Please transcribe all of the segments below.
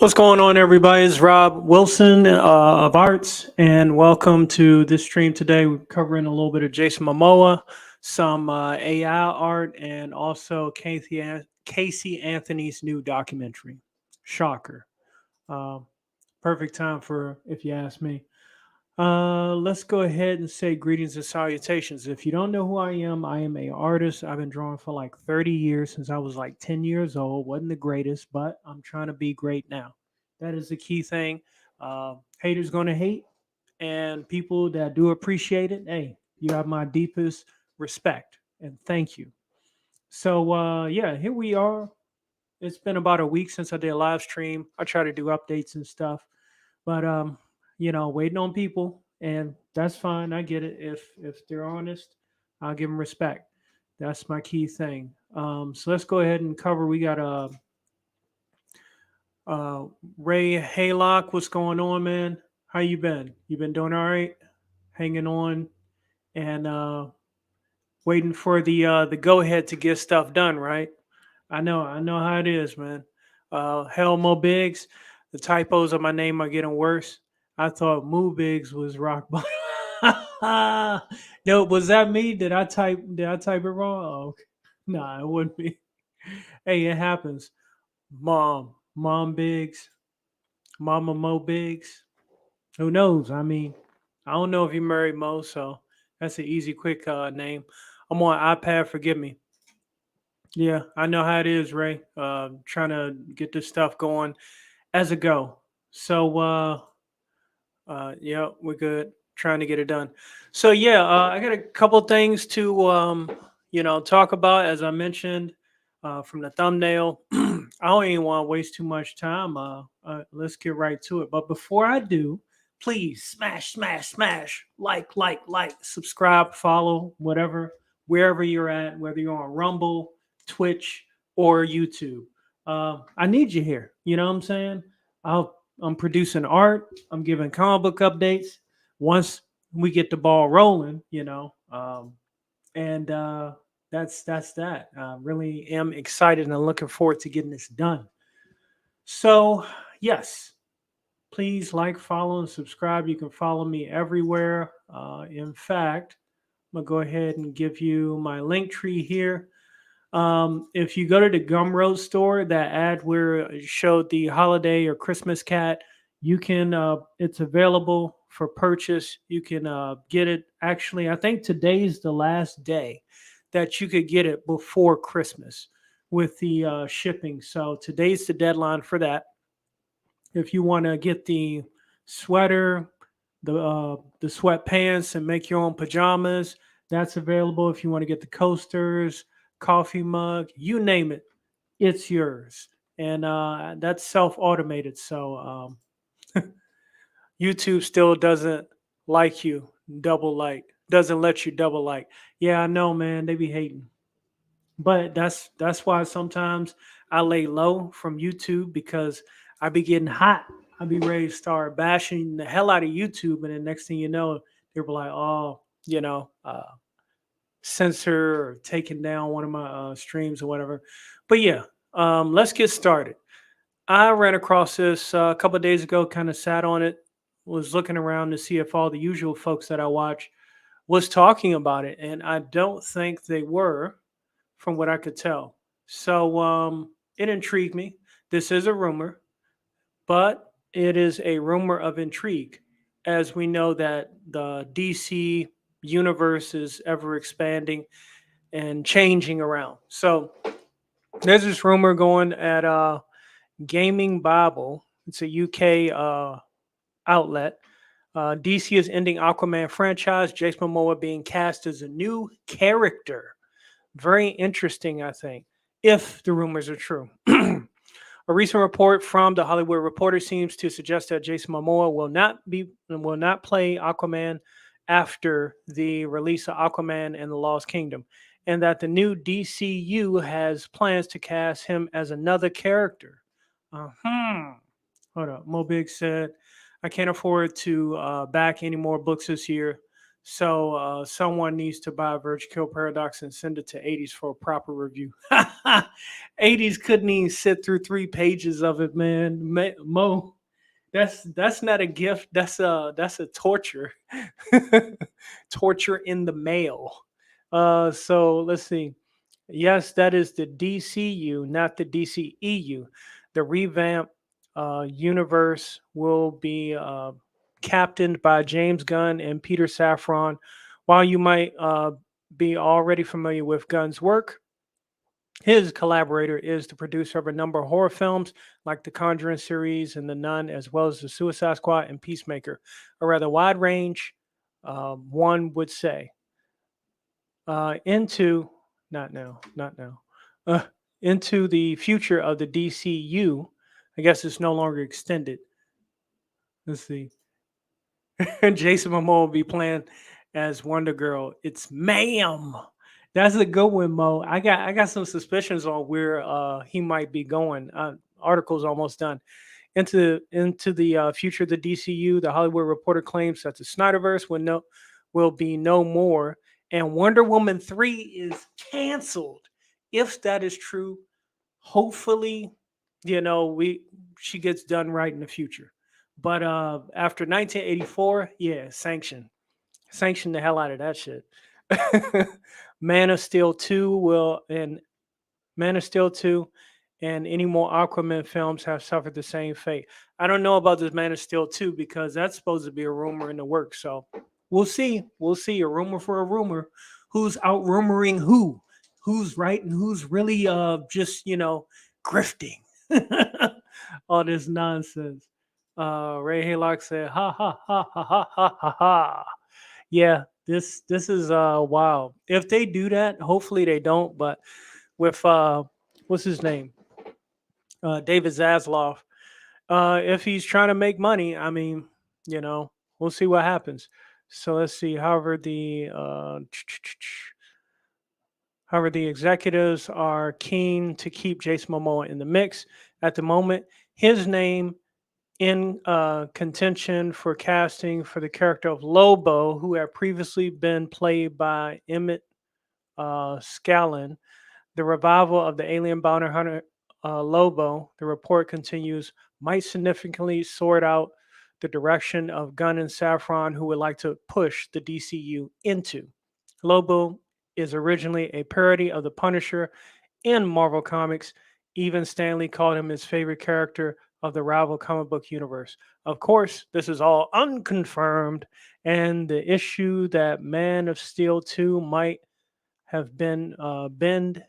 What's going on, everybody? It's Rob Wilson of Arts, and welcome to this stream today. We're covering a little bit of Jason Mamoa, some AI art, and also Casey Anthony's new documentary. Shocker. Uh, Perfect time for, if you ask me. Let's go ahead and say greetings and salutations. If you don't know who I am a artist. I've been drawing for like 30 years since I was like 10 years old. Wasn't the greatest, but I'm trying to be great now. That is the key thing. Haters gonna hate, and people that do appreciate it, hey, you have my deepest respect and thank you. So yeah, here we are. It's been about a week since I did a live stream. I try to do updates and stuff, but waiting on people, and that's fine. I get it. If they're honest, I'll give them respect. That's my key thing. So let's go ahead and cover. We got uh Ray Haylock. What's going on, man? How you been? You been doing all right? Hanging on and waiting for the go ahead to get stuff done, right? I know how it is, man. Helmo Biggs, the typos of my name are getting worse. I thought Moo Biggs was rock bottom. No, was that me? Did I type it wrong? Oh, okay. Nah, it wouldn't be. Hey, it happens. Mom Biggs, Mama Mo Biggs. Who knows? I mean, I don't know if you married Mo, so that's an easy, quick name. I'm on iPad. Forgive me. Yeah, I know how it is, Ray. Trying to get this stuff going as a go. So, yeah, we're good. Trying to get it done. So, yeah, I got a couple things to, talk about. As I mentioned from the thumbnail, I don't even want to waste too much time. Let's get right to it. But before I do, please smash, smash, smash, like, subscribe, follow, whatever, wherever you're at, whether you're on Rumble, Twitch, or YouTube. I need you here. You know what I'm saying? I'm producing art. I'm giving comic book updates. Once we get the ball rolling, and that's that. I really am excited and looking forward to getting this done. So yes, please like, follow, and subscribe. You can follow me everywhere. In fact, I'm gonna go ahead and give you my link tree here. If you go to the Gumroad store, that ad where it showed the holiday or Christmas cat, you can. It's available for purchase. You can get it. Actually, I think today's the last day that you could get it before Christmas with the shipping. So today's the deadline for that. If you want to get the sweater, the sweatpants, and make your own pajamas, that's available. If you want to get the coasters, coffee mug, you name it, it's yours. And that's self automated. So YouTube still doesn't like you double like, doesn't let you double like. Yeah, I know, man. They be hating. But that's why sometimes I lay low from YouTube because I be getting hot. I be ready to start bashing the hell out of YouTube, and then next thing you know, they'll be like, "Oh, censor or taking down one of my streams or whatever." But yeah, let's get started. I ran across this a couple of days ago. Kind of sat on it, was looking around to see if all the usual folks that I watch was talking about it, and I don't think they were from what I could tell. So it intrigued me. This is a rumor, but it is a rumor of intrigue, as we know that the DC universe is ever expanding and changing around. So there's this rumor going at Gaming Bible. It's a UK outlet. DC is ending Aquaman franchise. Jason Momoa being cast as a new character. Very interesting, I think, if the rumors are true. A recent report from the Hollywood Reporter seems to suggest that Jason Momoa will not play Aquaman after the release of Aquaman and the Lost Kingdom, and that the new DCU has plans to cast him as another character. Hold up. Mo Big said, "I can't afford to back any more books this year, So someone needs to buy Virgil Kill Paradox and send it to 80s for a proper review. 80s couldn't even sit through 3 pages of it, man. Mo, that's not a gift. That's a torture. Torture in the mail. So let's see. Yes, that is the DCU, not the DCEU. The revamp universe will be captained by James Gunn and Peter Safran. While you might be already familiar with Gunn's work, his collaborator is the producer of a number of horror films like the Conjuring series and The Nun, as well as the Suicide Squad and Peacemaker. A rather wide range, one would say. Into not now, not now, uh, into the future of the DCU. I guess it's no longer extended. Let's see. Jason Momoa will be playing as Wonder Girl. It's ma'am. That's a good one, Mo. I got some suspicions on where he might be going. Article's almost done. Into the future of the DCU, the Hollywood Reporter claims that the Snyderverse will be no more, and Wonder Woman 3 is canceled. If that is true, hopefully, we she gets done right in the future. But after 1984, yeah, sanction the hell out of that shit. Man of Steel 2 will and Man of Steel 2 and any more Aquaman films have suffered the same fate. I don't know about this Man of Steel 2 because that's supposed to be a rumor in the works. So we'll see. We'll see. A rumor for a rumor. Who's out rumoring who? Who's right and who's really just, grifting. All this nonsense. Ray Haylock said, ha ha ha ha ha ha ha ha. Yeah, this is wow. If they do that, hopefully they don't, but with what's his name, David Zaslav. If he's trying to make money, I mean, you know, we'll see what happens. So let's see. However, the executives are keen to keep Jason Momoa in the mix at the moment. His name in contention for casting for the character of Lobo, who had previously been played by Emmett Scallon. The revival of the alien bounty hunter Lobo, the report continues, might significantly sort out the direction of Gunn and Safran, who would like to push the DCU into. Lobo is originally a parody of the Punisher in Marvel Comics. Even Stanley called him his favorite character of the rival comic book universe. Of course, this is all unconfirmed, and the issue that Man of Steel 2 might have been bend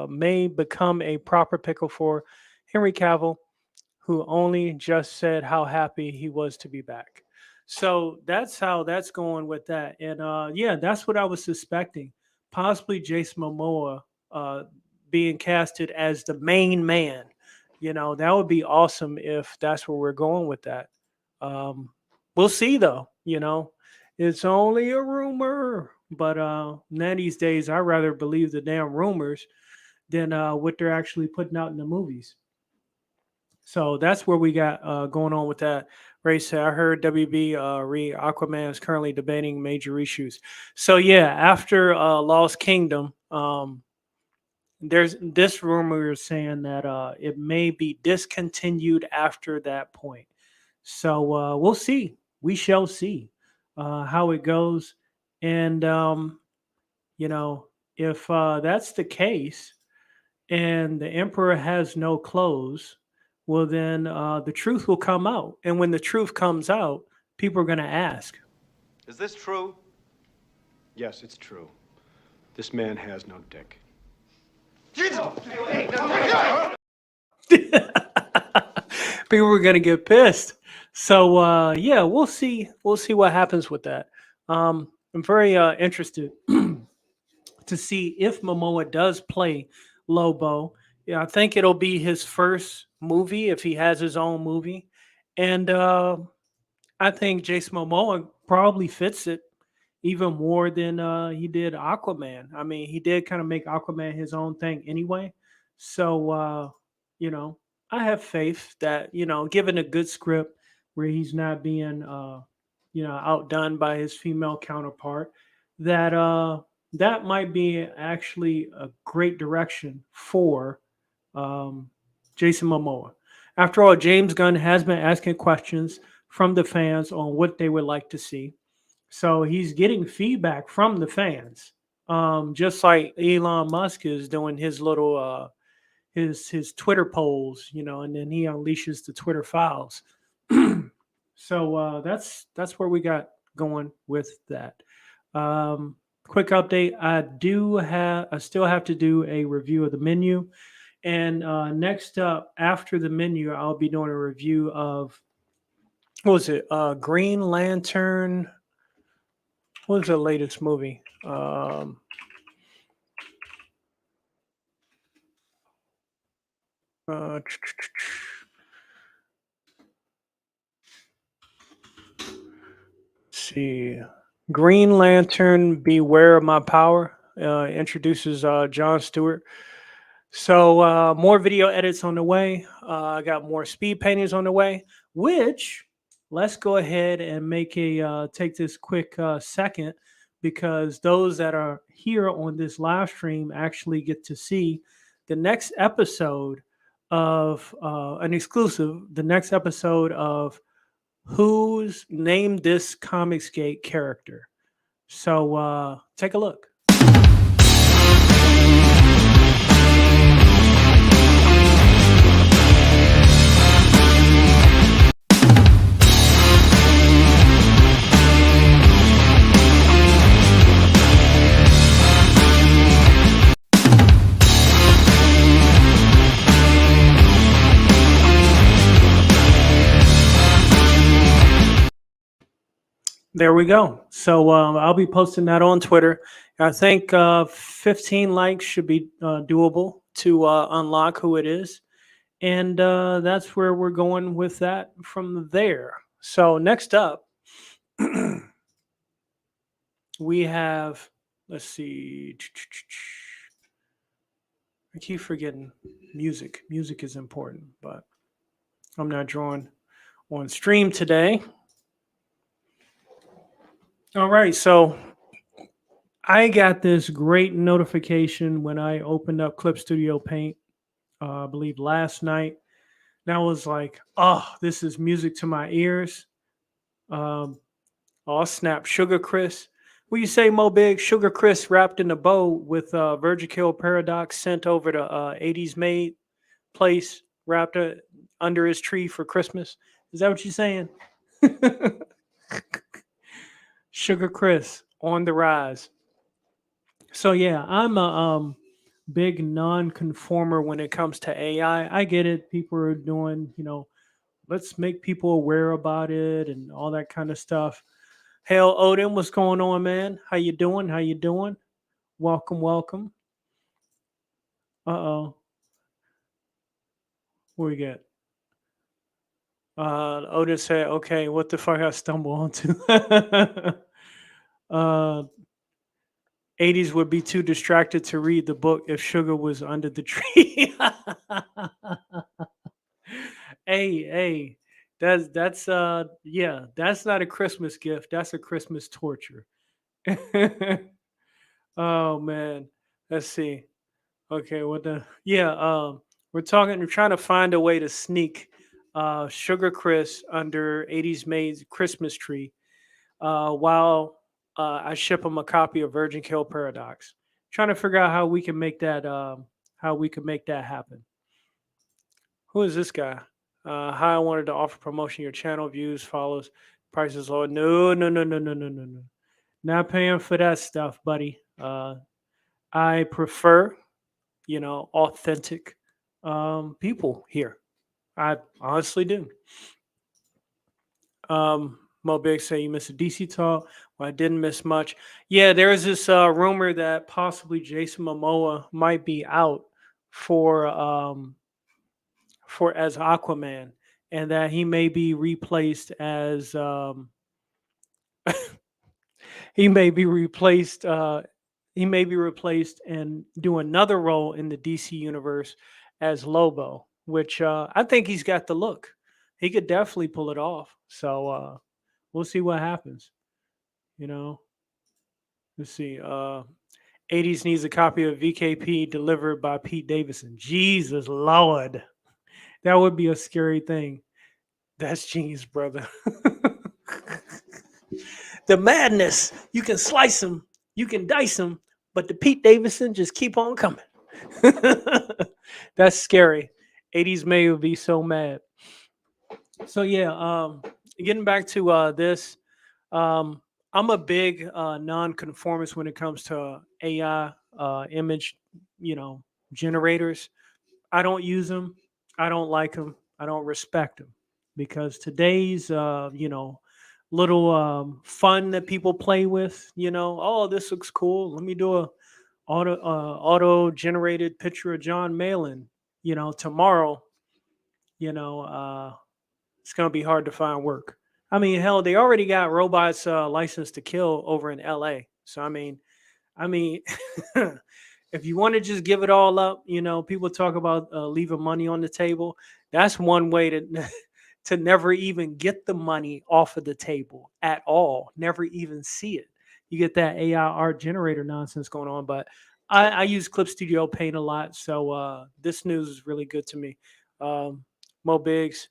may become a proper pickle for Henry Cavill, who only just said how happy he was to be back. So that's how that's going with that. And yeah, that's what I was suspecting. Possibly Jason Momoa uh, being casted as the main man. That would be awesome if that's where we're going with that. Um, we'll see though, it's only a rumor. But now these days, I rather believe the damn rumors than what they're actually putting out in the movies. So that's where we got going on with that. Ray said, I heard WB Aquaman is currently debating major reshoots. So yeah, after Lost Kingdom, there's this rumor is saying that it may be discontinued after that point. So we'll see. We shall see how it goes. And you know, if that's the case, and the emperor has no clothes, well, then the truth will come out. And when the truth comes out, people are going to ask. Is this true? Yes, it's true. This man has no dick. People are going to get pissed. So yeah, we'll see. We'll see what happens with that. I'm very interested to see if Momoa does play Lobo. Yeah, I think it'll be his first movie if he has his own movie, and I think Jason Momoa probably fits it even more than he did Aquaman. I mean, he did kind of make Aquaman his own thing anyway. So you know, I have faith that given a good script where he's not being outdone by his female counterpart. That might be actually a great direction for um, Jason Momoa. After all, James Gunn has been asking questions from the fans on what they would like to see. So he's getting feedback from the fans, just like Elon Musk is doing his little his Twitter polls, and then he unleashes the Twitter files. So that's where we got going with that. Quick update: I still have to do a review of the menu, and next up after the menu, I'll be doing a review of what was it? Green Lantern. What was the latest movie? Uh, see. Green Lantern, Beware of My Power introduces John Stewart. So more video edits on the way. I got more speed paintings on the way. Which let's go ahead and make a take this quick second because those that are here on this live stream actually get to see the next episode of an exclusive. The next episode of Who's Named This Comicsgate character. So take a look. There we go. So I'll be posting that on Twitter. I think 15 likes should be doable to unlock who it is. And that's where we're going with that from there. So next up, we have, let's see. I keep forgetting music. Music is important, but I'm not drawing on stream today. All right, so I got this great notification when I opened up Clip Studio Paint, I believe last night. That was like, oh, this is music to my ears. Oh, snap. Sugar Chris. What you say, Mo Big? Sugar Chris wrapped in a bow with Virgin Kill Paradox sent over to 80s Made place, wrapped under his tree for Christmas. Is that what you're saying? Sugar Chris on the rise. So yeah, I'm a big non-conformer when it comes to AI. I get it. People are doing, let's make people aware about it and all that kind of stuff. Hail Odin, what's going on, man? How you doing? How you doing? Welcome, welcome. Uh-oh. What we get? Odin said, okay, what the fuck I stumbled onto? 80s would be too distracted to read the book if Sugar was under the tree. Hey, that's yeah, that's not a Christmas gift. That's a Christmas torture. Oh man. Let's see. Okay, what the yeah, we're trying to find a way to sneak Sugar Chris under 80s Maid's Christmas tree while I ship him a copy of Virgin Kill Paradox. Trying to figure out how we can make that happen. Who is this guy? Hi, I wanted to offer promotion. Your channel views, follows, prices low. No, no, no, no, no, no, no, no. Not paying for that stuff, buddy. I prefer, authentic people here. I honestly do. Mo Big say you missed a DC talk. Well, I didn't miss much. Yeah, there is this rumor that possibly Jason Momoa might be out for as Aquaman, and that he may be replaced as he may be replaced. He may be replaced and do another role in the DC universe as Lobo, which I think he's got the look. He could definitely pull it off. So We'll see what happens. You know, let's see. 80s needs a copy of VKP delivered by Pete Davidson. Jesus Lord, that would be a scary thing. That's genius, brother. The madness. You can slice them, you can dice them, but the Pete Davidson just keep on coming. That's scary. 80s May would be so mad. So yeah, getting back to this, um, I'm a big non-conformist when it comes to AI image, you know, generators. I don't use them. I don't like them. I don't respect them because today's, little fun that people play with, oh, this looks cool. Let me do a auto generated picture of John Malin. Tomorrow, you know, uh, it's gonna be hard to find work. I mean, hell, they already got robots licensed to kill over in LA. So I mean, if you want to just give it all up, people talk about leaving money on the table. That's one way to to never even get the money off of the table at all. Never even see it. You get that AI art generator nonsense going on. But I use Clip Studio Paint a lot, so this news is really good to me. Um, Mo Biggs,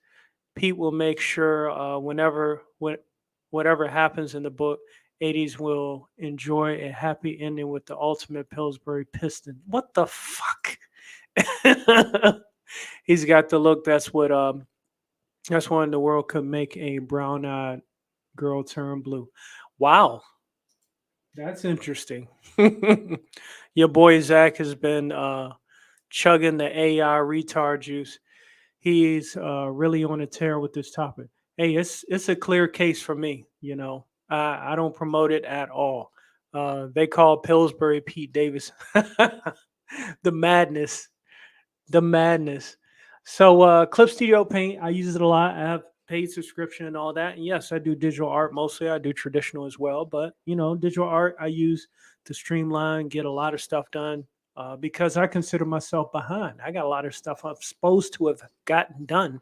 Pete will make sure whatever happens in the book, 80s will enjoy a happy ending with the ultimate Pillsbury Piston. What the fuck? He's got the look. That's when the world could make a brown-eyed girl turn blue. Wow, that's interesting. Your boy Zach has been chugging the AI retard juice. He's really on a tear with this topic. Hey, it's a clear case for me. I don't promote it at all. They call Pillsbury Pete Davis. The madness, the madness. So Clip Studio Paint, I use it a lot. I have paid subscription and all that. And yes, I do digital art mostly. I do traditional as well, but digital art I use to streamline, get a lot of stuff done. Because I consider myself behind. I got a lot of stuff I'm supposed to have gotten done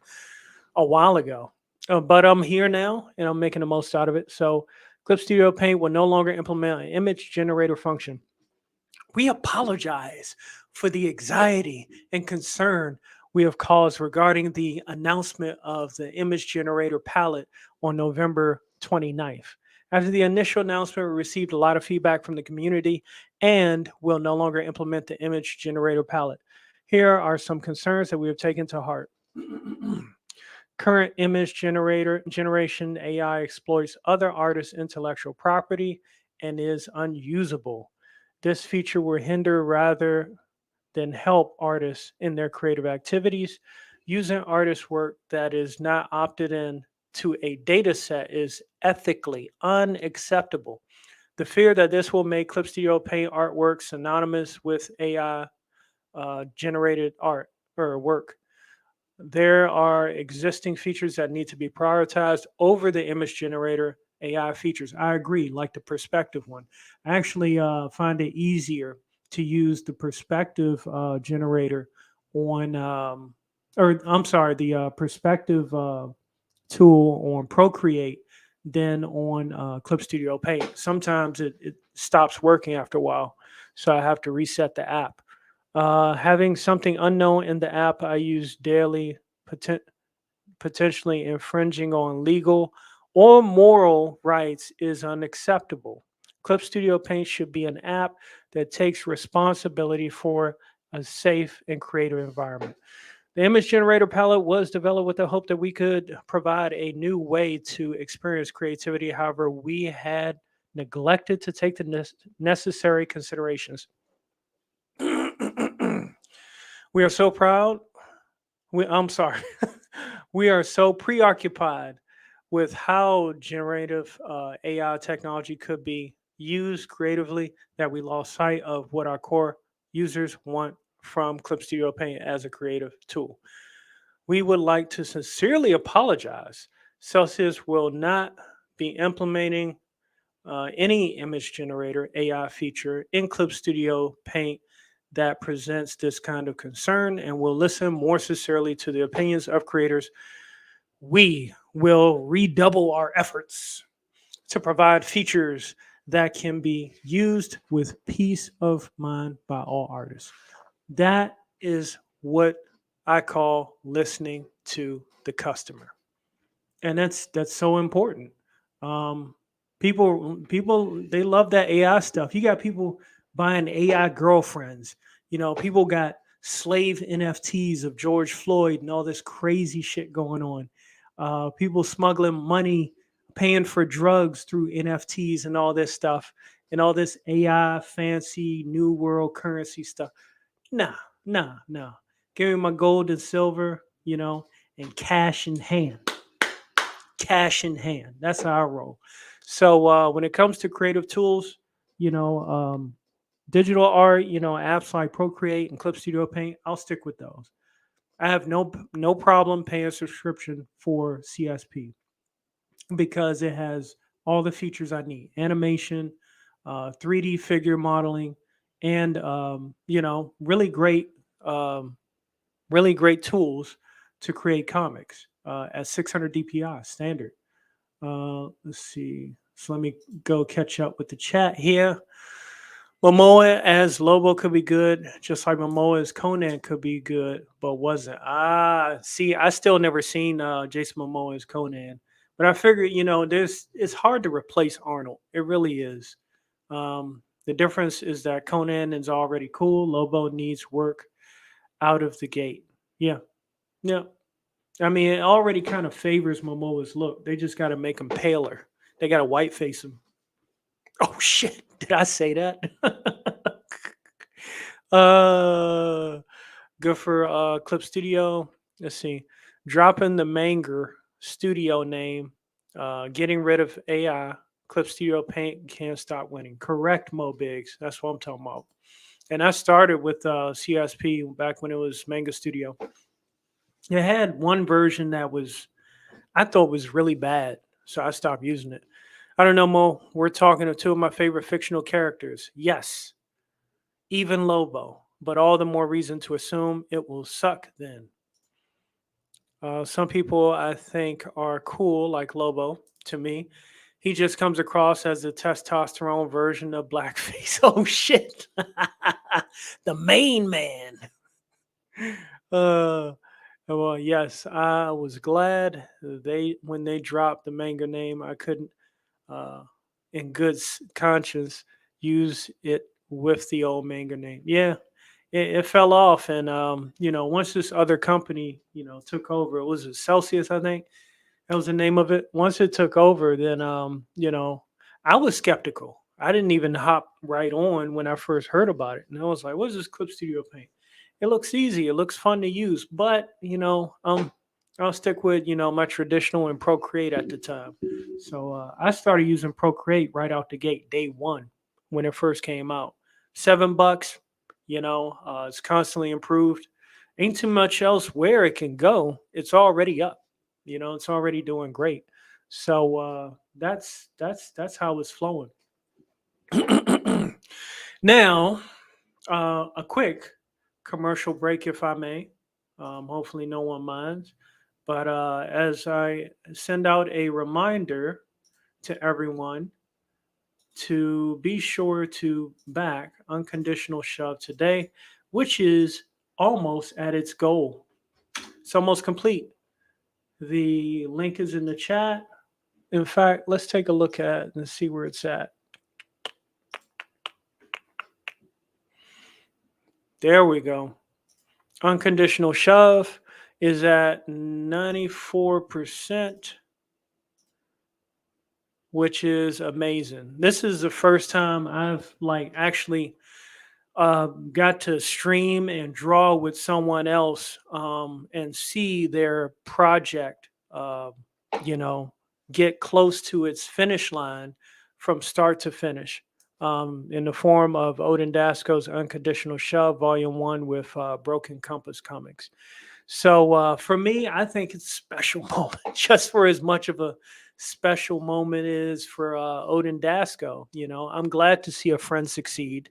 a while ago. But I'm here now and I'm making the most out of it. So Clip Studio Paint will no longer implement an image generator function. We apologize for the anxiety and concern we have caused regarding the announcement of the image generator palette on November 29th. After the initial announcement, we received a lot of feedback from the community and will no longer implement the image generator palette. Here are some concerns that we have taken to heart. Current image generation AI exploits other artists' intellectual property and is unusable. This feature will hinder rather than help artists in their creative activities. Using artist work that is not opted in to a data set is ethically unacceptable. The fear that this will make Clip Studio Paint artwork synonymous with AI generated art or work. There are existing features that need to be prioritized over the image generator AI features. I agree, like the perspective one. I actually find it easier to use the perspective generator on, or I'm sorry, the perspective tool on Procreate than on Clip Studio Paint. Sometimes it stops working after a while, so I have to reset the app. Having something unknown in the app I use daily, poten- potentially infringing on legal or moral rights, is unacceptable. Clip Studio Paint should be an app that takes responsibility for a safe and creative environment. The image generator palette was developed with the hope that we could provide a new way to experience creativity. However, we had neglected to take the necessary considerations. We are so proud. I'm sorry. We are so preoccupied with how generative AI technology could be used creatively that we lost sight of what our core users want from Clip Studio Paint as a creative tool. We would like to sincerely apologize. Celsius will not be implementing any image generator AI feature in Clip Studio Paint that presents this kind of concern and will listen more sincerely to the opinions of creators. We will redouble our efforts to provide features that can be used with peace of mind by all artists. That is what I call listening to the customer, and that's so important. Um, people they love that AI stuff. You got people buying AI girlfriends. People got slave NFTs of George Floyd and all this crazy shit going on. People smuggling money, paying for drugs through NFTs and all this stuff, and all this AI fancy new world currency stuff. Nah, nah, nah. Give me my gold and silver, and cash in hand. Cash in hand. That's how I roll. So when it comes to creative tools, you know, um, digital art, apps like Procreate and Clip Studio Paint, I'll stick with those. I have no problem paying a subscription for CSP because it has all the features I need: animation, 3D figure modeling, and um, really great tools to create comics at 600 DPI standard. Let's see. So let me go catch up with the chat here. Momoa as Lobo could be good, just like Momoa as Conan could be good, but wasn't. See, I still never seen Jason Momoa as Conan, but I figured, there's it's hard to replace Arnold. It really is. The difference is that Conan is already cool. Lobo needs work out of the gate. Yeah, yeah. I mean, it already kind of favors Momoa's look. They just got to make him paler. They got to white face him. Oh shit! Did I say that? uh, Good for Clip Studio. Let's see, dropping the Manger studio name, getting rid of AI. Clip Studio Paint can't stop winning. Correct, Mo Biggs. That's what I'm talking about. And I started with CSP back when it was Manga Studio. It had one version that I thought was really bad, so I stopped using it. I don't know, Mo. We're talking to two of my favorite fictional characters. Yes, even Lobo, but all the more reason to assume it will suck then. Some people I think are cool, like Lobo. To me, he just comes across as the testosterone version of blackface. Oh shit, the main man. Uh, well, yes, I was glad they when they dropped the manga name. I couldn't, uh, in good conscience, use it with the old manga name. Yeah, it fell off, and once this other company, took over, it was Celsius, I think that was the name of it. Once it took over, then I was skeptical. I didn't even hop right on when I first heard about it, and I was like, "What is this Clip Studio Paint? It looks easy. It looks fun to use, but I'll stick with my traditional and Procreate at the time." So I started using Procreate right out the gate, day one when it first came out. $7. It's constantly improved. Ain't too much else where it can go. It's already up. It's already doing great. So that's how it's flowing. Now, a quick commercial break, if I may. Hopefully, no one minds. But as I send out a reminder to everyone to be sure to back Unconditional Shove today, which is almost at its goal. It's almost complete. The link is in the chat. In fact, let's take a look at it and see where it's at. There we go. Unconditional Shove is at 94%, which is amazing. This is the first time I've actually got to stream and draw with someone else and see their project, you know, get close to its finish line from start to finish. In the form of Odin Dasco's Unconditional Shove, Volume 1 with Broken Compass Comics. So for me, I think it's a special moment, just for as much of a special moment is for Odin Dasco. I'm glad to see a friend succeed.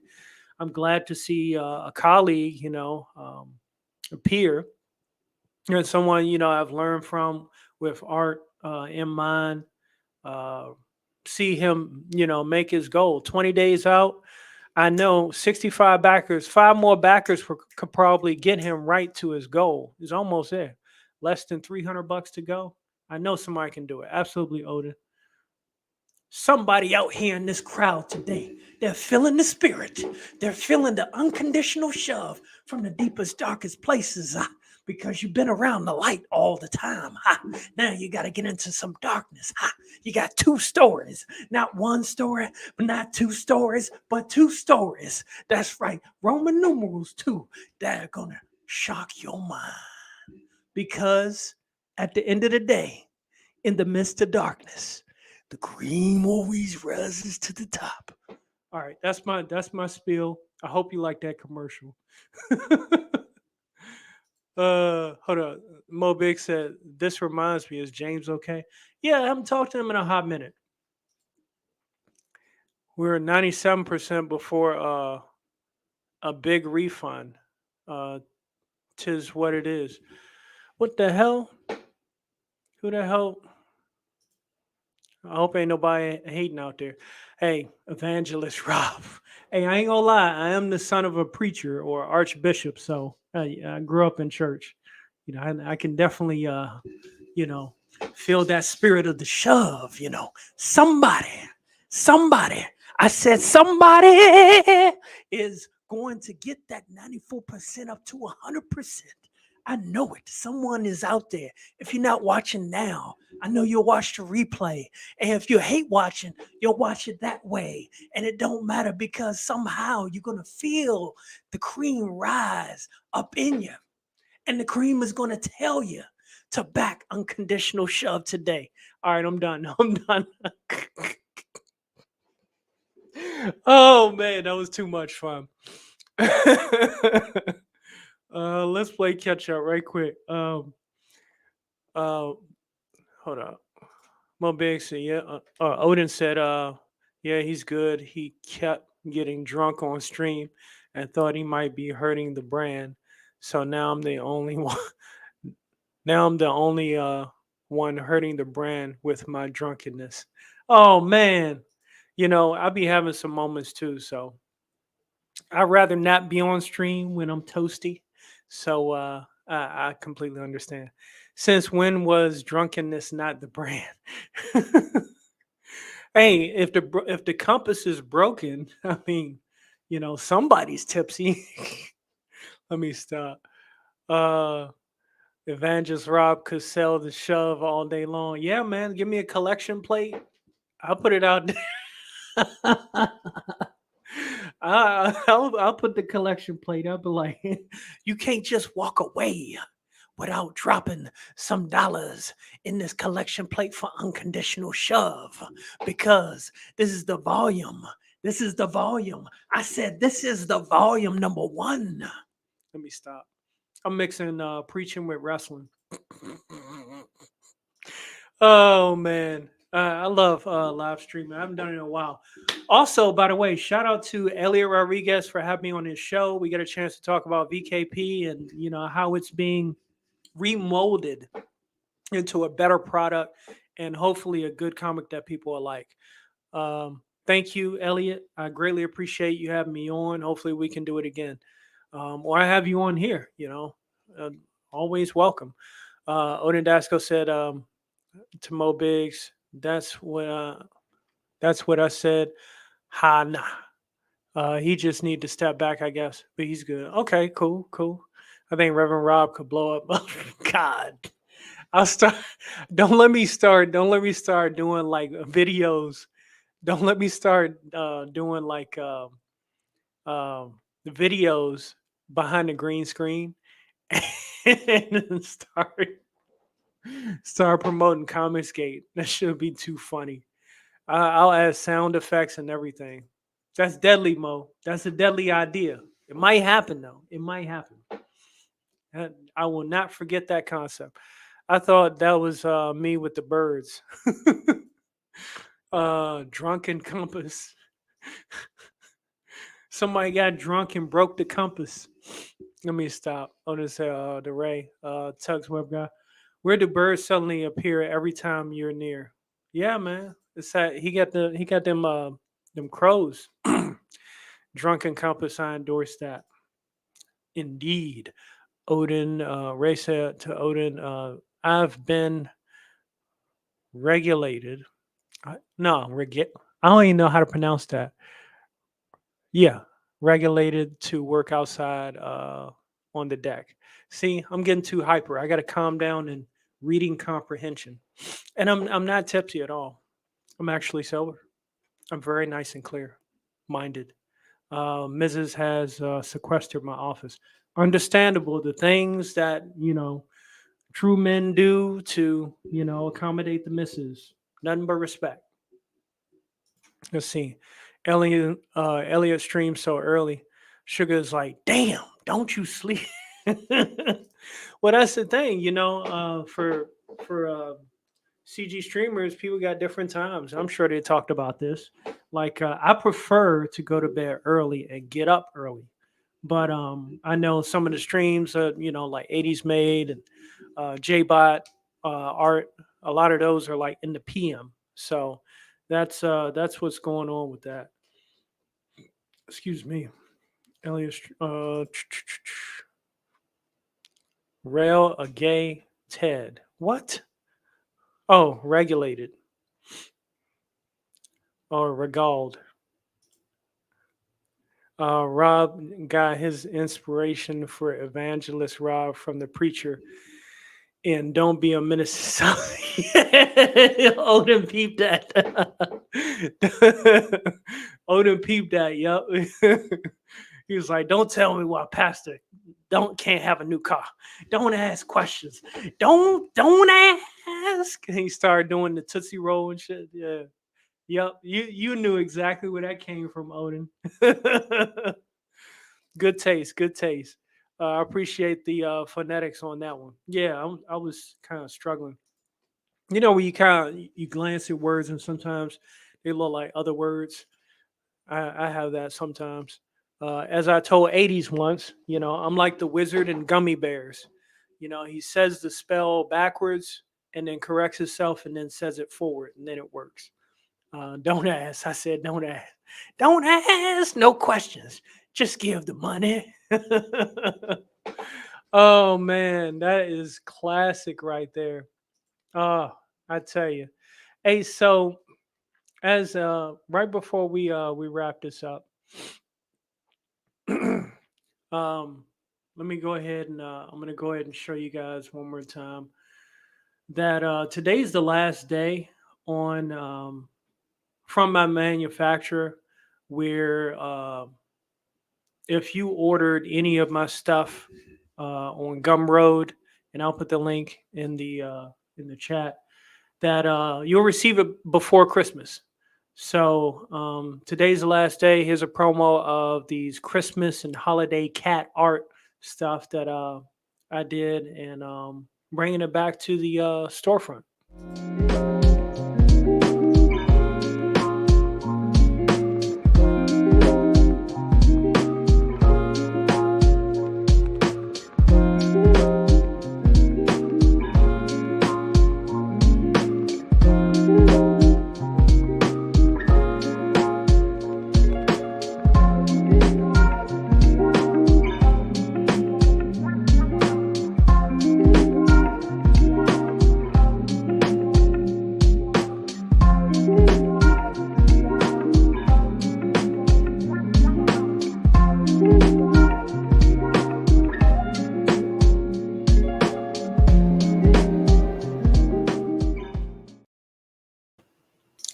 I'm glad to see a colleague, a peer, and someone I've learned from with art in mind. Uh, see him, make his goal. 20 days out, I know 65 backers, five more backers could probably get him right to his goal. He's almost there. Less than $300 to go. I know somebody can do it. Absolutely, Odin. Somebody out here in this crowd today, they're feeling the spirit. They're feeling the unconditional shove from the deepest, darkest places because you've been around the light all the time. Now you got to get into some darkness. You got two stories, not one story, but not two stories, but two stories. That's right. Roman numerals, two. They're going to shock your mind because at the end of the day, in the midst of darkness, the cream always rises to the top. All right, that's my spiel. I hope you like that commercial. Hold on. Mo Big said, "This reminds me, is James okay?" Yeah, I haven't talked to him in a hot minute. We're 97% before a big refund. Uh, tis what it is. What the hell? Who the hell? I hope ain't nobody hating out there. Hey, Evangelist Rob. Hey, I ain't gonna lie. I am the son of a preacher or archbishop, so I grew up in church. I can definitely, you know, feel that spirit of the shove. Somebody. I said somebody is going to get that 94% up to 100%. I know it. Someone is out there. If you're not watching now, I know you'll watch the replay. And if you hate watching, you'll watch it that way. And it don't matter because somehow you're going to feel the cream rise up in you. And the cream is going to tell you to back unconditional shove today. All right, I'm done. I'm done. Oh, man, that was too much fun. Let's play catch up right quick. Uh, Hold up. Mo Big said, yeah. Odin said, yeah, he's good. He kept getting drunk on stream and thought he might be hurting the brand. So now I'm the only one. Now I'm the only one hurting the brand with my drunkenness. Oh man, I'll be having some moments too. So I'd rather not be on stream when I'm toasty. So I completely understand. Since when was drunkenness not the brand? Hey, if the compass is broken, I mean, somebody's tipsy. Let me stop. Uh Evangelist Rob could sell the shove all day long. Yeah, man, give me a collection plate. I'll put it out there. I'll put the collection plate up. Like, you can't just walk away without dropping some dollars in this collection plate for unconditional shove because this is the volume. This is the volume. I said, this is the volume number one. Let me stop. I'm mixing preaching with wrestling. Oh man, I love live streaming. I haven't done it in a while. Also, by the way, shout out to Elliot Rodriguez for having me on his show. We get a chance to talk about VKP and how it's being remolded into a better product and hopefully a good comic that people will like. Thank you, Elliot. I greatly appreciate you having me on. Hopefully, we can do it again, or I have you on here. Uh, always welcome. Odin Dasco said to Mo Biggs, that's what I said. Ha nah. He just need to step back, I guess, but he's good. Okay, cool. I think Reverend Rob could blow up. God, I'll start. Don't let me start doing like videos. Don't let me start doing like the videos behind the green screen and then start promoting Comicsgate. That should be too funny. I'll add sound effects and everything. That's deadly, Mo. That's a deadly idea. It might happen though. It might happen. I will not forget that concept. I thought that was me with the birds. Drunken compass. Somebody got drunk and broke the compass. Let me stop. On this the Ray Tugs web guy. Where do birds suddenly appear every time you're near? Yeah, man. It's that he got them crows. Drunken compass, I endorse that. Indeed. Odin, Raisa to Odin, I've been regulated. No, I don't even know how to pronounce that. Yeah, regulated to work outside on the deck. See, I'm getting too hyper. I got to calm down and reading comprehension. And I'm not tipsy at all. I'm actually sober. I'm very nice and clear minded. Mrs. has sequestered my office. Understandable, the things that, true men do to, accommodate the missus. Nothing but respect. Let's see. Elliot streams so early. Sugar's like, damn, don't you sleep? Well, that's the thing, for CG streamers, people got different times. I'm sure they talked about this. Like, I prefer to go to bed early and get up early. But I know some of the streams, like 80s Made and JBot Art, a lot of those are like in the PM. So that's what's going on with that. Excuse me. Elias, Rail a gay Ted. What? Oh, regulated or regaled. Rob got his inspiration for evangelist Rob from the preacher and don't be a minister. Odin peeped that. Odin peeped that. Yup. He was like, "Don't tell me why pastor can't have a new car. Don't ask questions. Don't ask." And he started doing the tootsie roll and shit. Yeah. Yep. You knew exactly where that came from, Odin. Good taste. Good taste. I appreciate the phonetics on that one. Yeah, I was kind of struggling. When you glance at words and sometimes they look like other words. I have that sometimes. As I told 80s once, I'm like the wizard in Gummy Bears. He says the spell backwards and then corrects himself and then says it forward and then it works. Don't ask. I said, don't ask. Don't ask. No questions. Just give the money. Oh man, that is classic right there. Oh, I tell you. Hey, so as right before we wrap this up, let me go ahead and I'm gonna go ahead and show you guys one more time that today's the last day on from my manufacturer where if you ordered any of my stuff on Gumroad, and I'll put the link in the chat, that you'll receive it before Christmas. So today's the last day. Here's a promo of these Christmas and holiday cat art stuff that I did, and bringing it back to the storefront.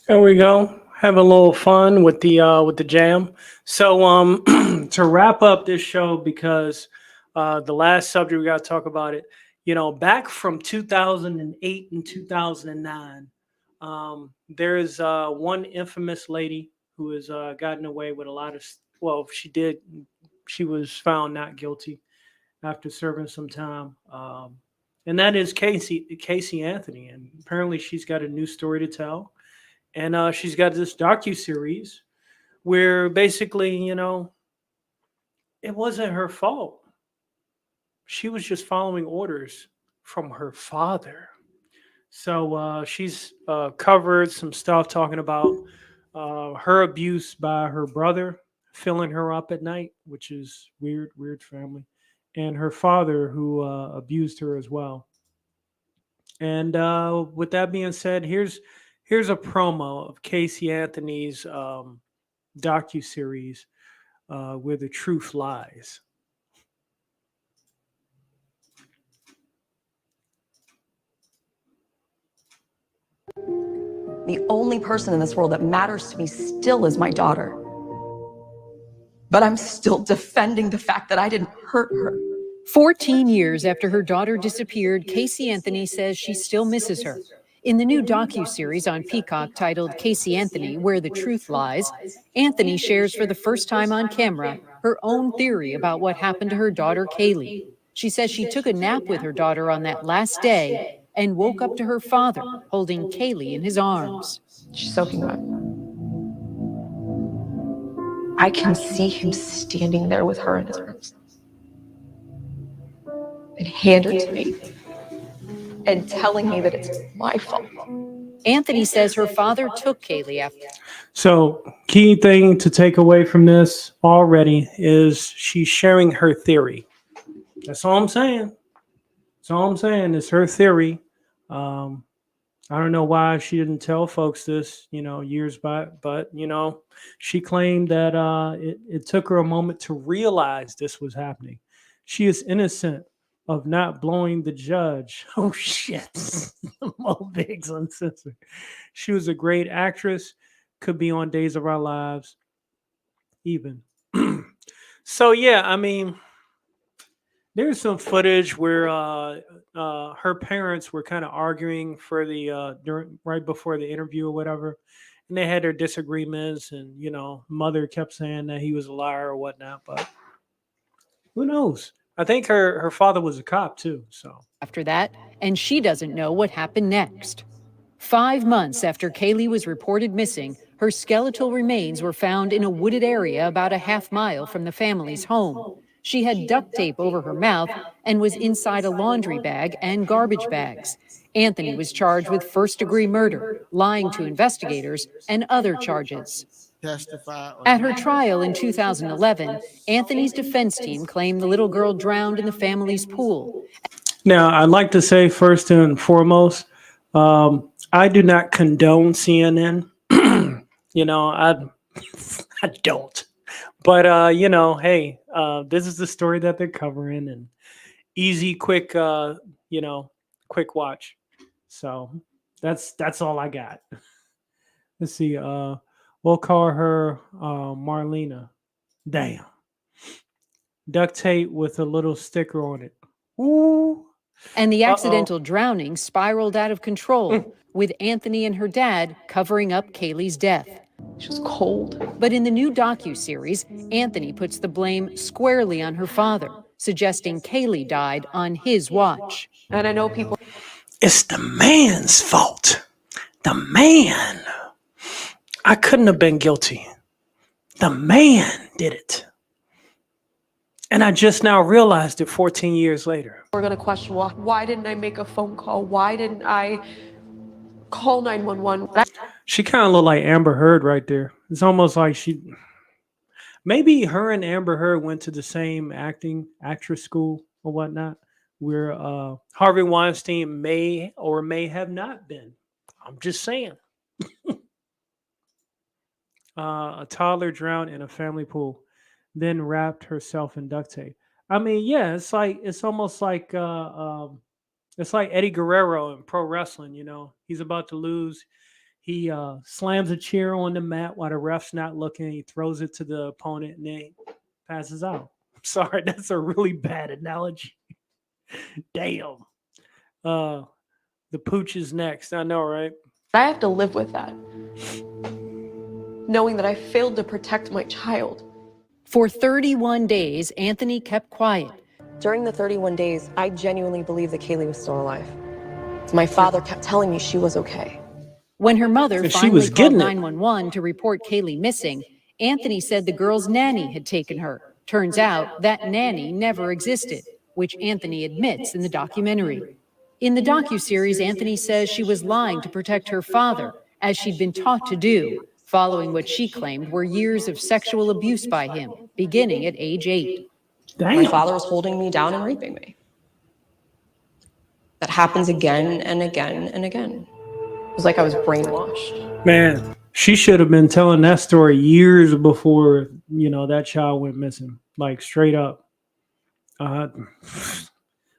There we go. Have a little fun with the jam. So to wrap up this show, because the last subject we got to talk about it. Back from 2008 and 2009, there's one infamous lady who has gotten away with a lot of. Well, she did. She was found not guilty after serving some time. And that is Casey Anthony, and apparently she's got a new story to tell, and she's got this docu series where basically, it wasn't her fault. She was just following orders from her father. So she's covered some stuff talking about her abuse by her brother, filling her up at night, which is weird, weird family, and her father who abused her as well. And with that being said, here's a promo of Casey Anthony's docu series, Where the Truth Lies. The only person in this world that matters to me still is my daughter. But I'm still defending the fact that I didn't hurt her. 14 years after her daughter disappeared, Casey Anthony says she still misses her. In the new docu-series on Peacock titled Casey Anthony, Where the Truth Lies, Anthony shares for the first time on camera her own theory about what happened to her daughter, Kaylee. She says she took a nap with her daughter on that last day and woke up to her father holding Kaylee in his arms. She's soaking wet. I can see him standing there with her in his arms. And hand her to me and telling me that it's my fault. Anthony says her father took Kaylee after. So, key thing to take away from this already is she's sharing her theory. That's all I'm saying. That's all I'm saying is her theory. I don't know why she didn't tell folks this, years back, but she claimed that it took her a moment to realize this was happening. She is innocent of not blowing the judge. Oh shit. Mo Biggs Uncensored. She was a great actress, could be on Days of Our Lives, even. So yeah, I mean, there's some footage where her parents were kind of arguing for the right before the interview or whatever, and they had their disagreements, and mother kept saying that he was a liar or whatnot, but who knows? I think her father was a cop too, so. After that, and she doesn't know what happened next. 5 months after Kaylee was reported missing, her skeletal remains were found in a wooded area about a half-mile from the family's home. She had duct tape over her mouth and was inside a laundry bag and garbage bags. Anthony was charged with first-degree murder, lying to investigators, and other charges. At her trial in 2011, Anthony's defense team claimed the little girl drowned in the family's pool. Now, I'd like to say first and foremost, I do not condone CNN. I don't. But hey, this is the story that they're covering, and easy, quick, quick watch. So that's all I got. Let's see. We'll call her Marlena. Damn. Duct tape with a little sticker on it. Ooh. And the accidental drowning spiraled out of control, with Anthony and her dad covering up Kaylee's death. She was cold. But in the new docu-series, Anthony puts the blame squarely on her father, suggesting Kaylee died on his watch. And I know people... It's the man's fault. The man. I couldn't have been guilty. The man did it. And I just now realized it 14 years later. We're going to question, why didn't I make a phone call? Why didn't I call 911? She kind of looked like Amber Heard right there. It's almost like maybe her and Amber Heard went to the same actress school or whatnot, where Harvey Weinstein may or may have not been. I'm just saying. A toddler drowned in a family pool, then wrapped herself in duct tape. I mean, yeah, it's almost like it's like Eddie Guerrero in pro wrestling. He's about to lose. He slams a chair on the mat while the ref's not looking. He throws it to the opponent and then passes out. I'm sorry, that's a really bad analogy. Damn. The pooch is next. I know, right? I have to live with that, knowing that I failed to protect my child. For 31 days, Anthony kept quiet. During the 31 days, I genuinely believed that Kaylee was still alive. My father kept telling me she was okay. When her mother If she finally was called getting it. 911 to report Kaylee missing, Anthony said the girl's nanny had taken her. Turns out that nanny never existed, which Anthony admits in the documentary. In the docuseries, Anthony says she was lying to protect her father, as she'd been taught to do, following what she claimed were years of sexual abuse by him, beginning at age 8. My Damn. father was holding me down and raping me. That happens again and again and again. It was like I was brainwashed. Man, she should have been telling that story years before, that child went missing. Like straight up. Uh,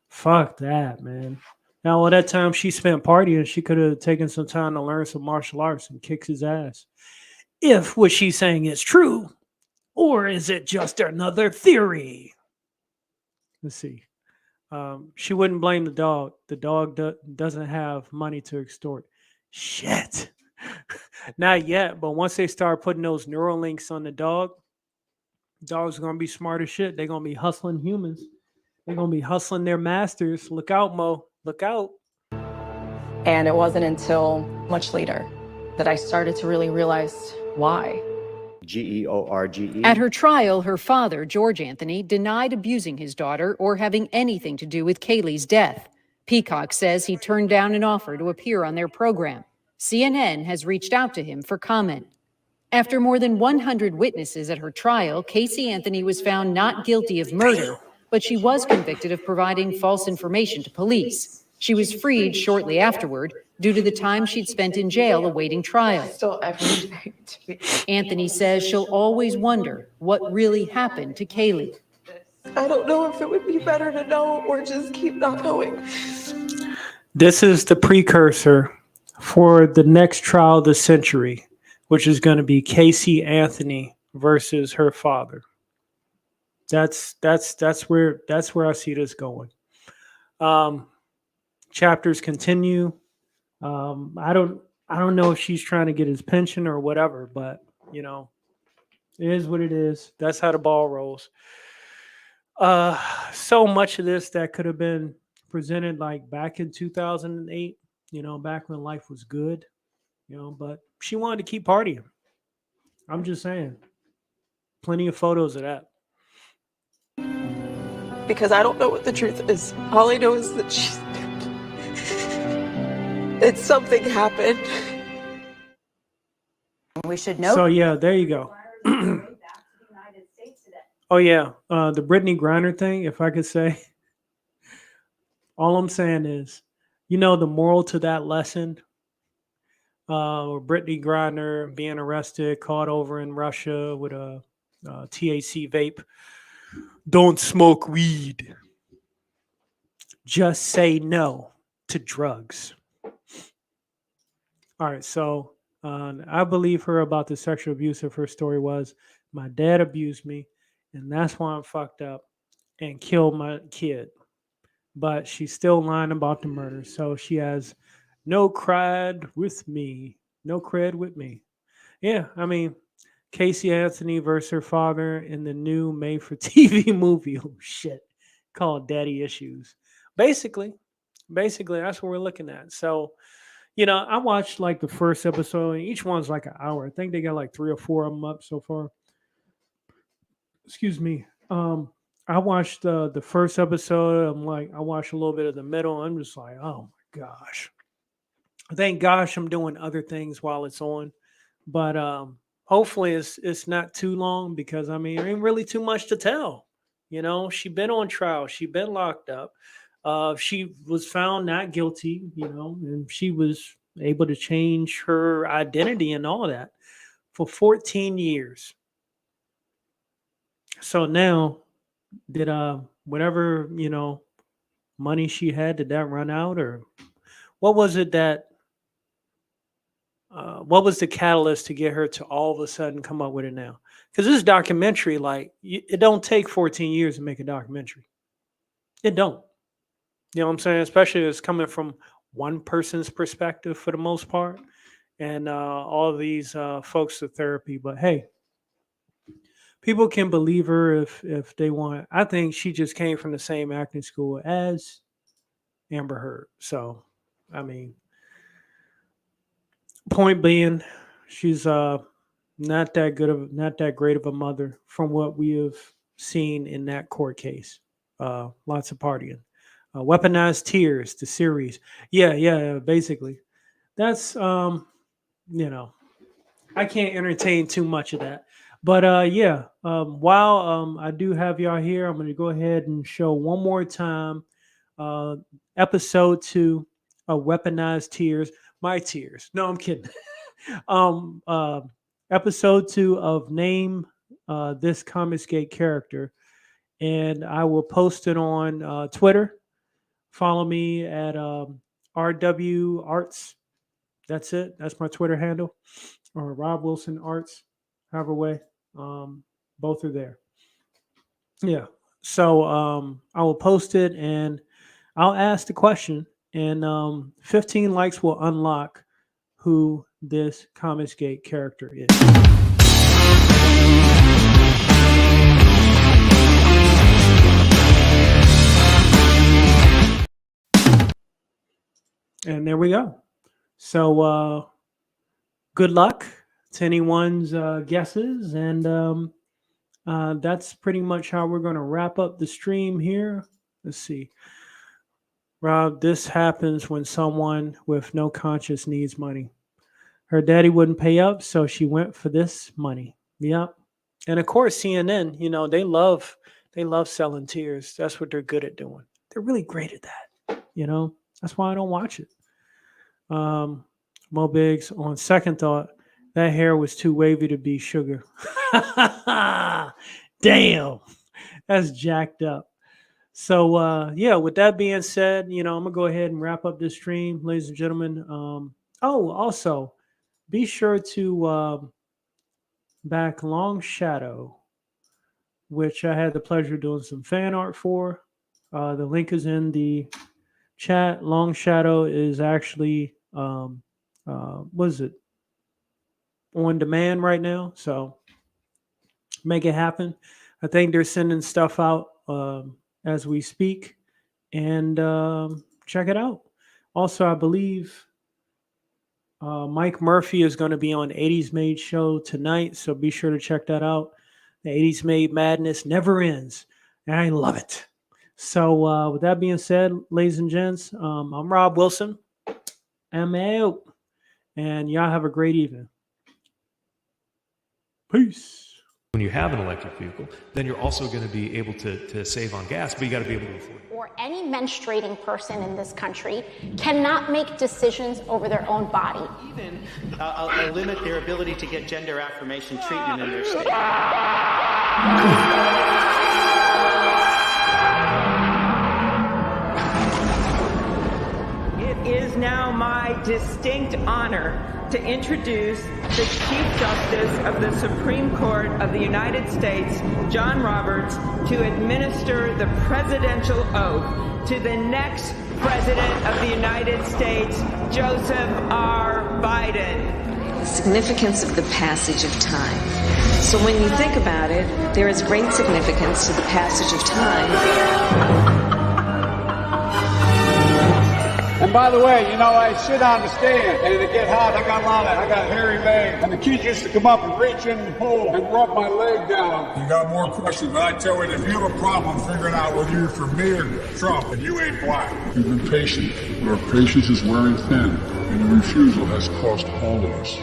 fuck that, man. Now, all that time she spent partying, she could have taken some time to learn some martial arts and kick his ass. If what she's saying is true, or is it just another theory? Let's see. She wouldn't blame the dog. The dog doesn't have money to extort. Shit. Not yet, but once they start putting those neural links on the dog's going to be smart as shit. They're going to be hustling humans. They're going to be hustling their masters. Look out, Mo. Look out. And it wasn't until much later that I started to really realize why. George. At her trial, her father, George Anthony, denied abusing his daughter or having anything to do with Kaylee's death. Peacock says he turned down an offer to appear on their program. CNN has reached out to him for comment. After more than 100 witnesses at her trial, Casey Anthony was found not guilty of murder, but she was convicted of providing false information to police. She was freed shortly afterward due to the time she'd spent in jail awaiting trial. Still everything to me. Anthony says she'll always wonder what really happened to Kaylee. I don't know if it would be better to know or just keep not knowing. This is the precursor for the next trial of the century, which is going to be Casey Anthony versus her father. That's where I see this going. Chapters continue. I don't know if she's trying to get his pension or whatever, but it is what it is. That's how the ball rolls. So much of this that could have been presented like back in 2008, back when life was good, but she wanted to keep partying. I'm just saying. Plenty of photos of that. Because I don't know what the truth is. All I know is that that something happened. We should know. So yeah, there you go. Oh yeah, the Brittany Griner thing, if I could say. All I'm saying is, the moral to that lesson, Brittany Griner being arrested, caught over in Russia with a THC vape. Don't smoke weed. Just say no to drugs. All right, so I believe her about the sexual abuse of her story was, my dad abused me, and that's why I'm fucked up and killed my kid. But she's still lying about the murder, so she has no cred with me. No cred with me. Yeah, I mean, Casey Anthony versus her father in the new made-for-TV movie. Oh, shit. Called Daddy Issues. Basically, that's what we're looking at. So, I watched like the first episode, and each one's like an hour. I think they got like 3 or 4 of them up so far. Excuse me. I watched the first episode. I watched a little bit of the middle. I'm just like, oh my gosh. Thank gosh I'm doing other things while it's on. But hopefully it's not too long, because there ain't really too much to tell. She been on trial. She been locked up. She was found not guilty, and she was able to change her identity and all that for 14 years. So now, did whatever money she had, did that run out, or what was it that what was the catalyst to get her to all of a sudden come up with it now? Because this documentary, it don't take 14 years to make a documentary. It don't. You know what I'm saying? Especially it's coming from one person's perspective for the most part, and all of these folks with therapy. But hey, people can believe her if they want. I think she just came from the same acting school as Amber Heard. So, point being, she's not that great of a mother from what we have seen in that court case. Lots of partying. Weaponized Tears, the series. Yeah, basically. That's I can't entertain too much of that. But while I do have y'all here, I'm going to go ahead and show one more time uh, episode 2 of Weaponized Tears. My tears. No, I'm kidding. um, uh, episode 2 of Name This Comicsgate Character. And I will post it on Twitter. Follow me at RW Arts. That's it. That's my Twitter handle. Or Rob Wilson Arts, however way. Both are there. Yeah. So I will post it and I'll ask the question, and 15 likes will unlock who this Comicsgate character is. And there we go. So good luck to anyone's guesses. And that's pretty much how we're going to wrap up the stream here. Let's see. Rob, this happens when someone with no conscience needs money. Her daddy wouldn't pay up, so she went for this money. Yep. And of course, CNN, they love selling tears. That's what they're good at doing. They're really great at that. That's why I don't watch it. Mo Biggs, on second thought, that hair was too wavy to be sugar. Damn. That's jacked up. So, with that being said, I'm going to go ahead and wrap up this stream, ladies and gentlemen. Also, be sure to back Long Shadow, which I had the pleasure of doing some fan art for. The link is in the chat. Long Shadow is actually, on demand right now. So make it happen. I think they're sending stuff out as we speak, and check it out. Also, I believe Mike Murphy is going to be on 80s Made show tonight, so be sure to check that out. The 80s Made madness never ends, and I love it. So with that being said, ladies and gents, I'm Rob Wilson. I'm out, and y'all have a great evening. Peace. When you have an electric vehicle, then you're also going to be able to save on gas, but you got to be able to afford it. Or any menstruating person in this country cannot make decisions over their own body. Even limit their ability to get gender affirmation treatment in their state. It is now my distinct honor to introduce the Chief Justice of the Supreme Court of the United States, John Roberts, to administer the presidential oath to the next President of the United States, Joseph R. Biden. The significance of the passage of time. So when you think about it, there is great significance to the passage of time. And by the way, I sit on the stand, and it get hot. I got hairy legs. And the kids used to come up and reach in the pool and rub my leg down. You got more questions, but I tell you, if you have a problem figuring out whether you're for me or Trump, and you ain't black. You've been patient, but our patience is wearing thin, and your refusal has cost all of us.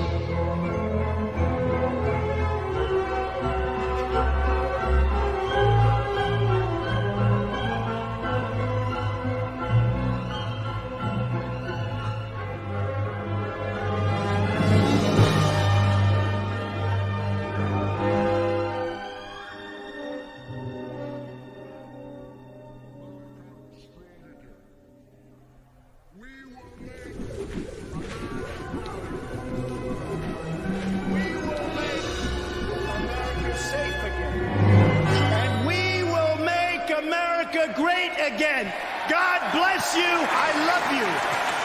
Great again. God bless you. I love you.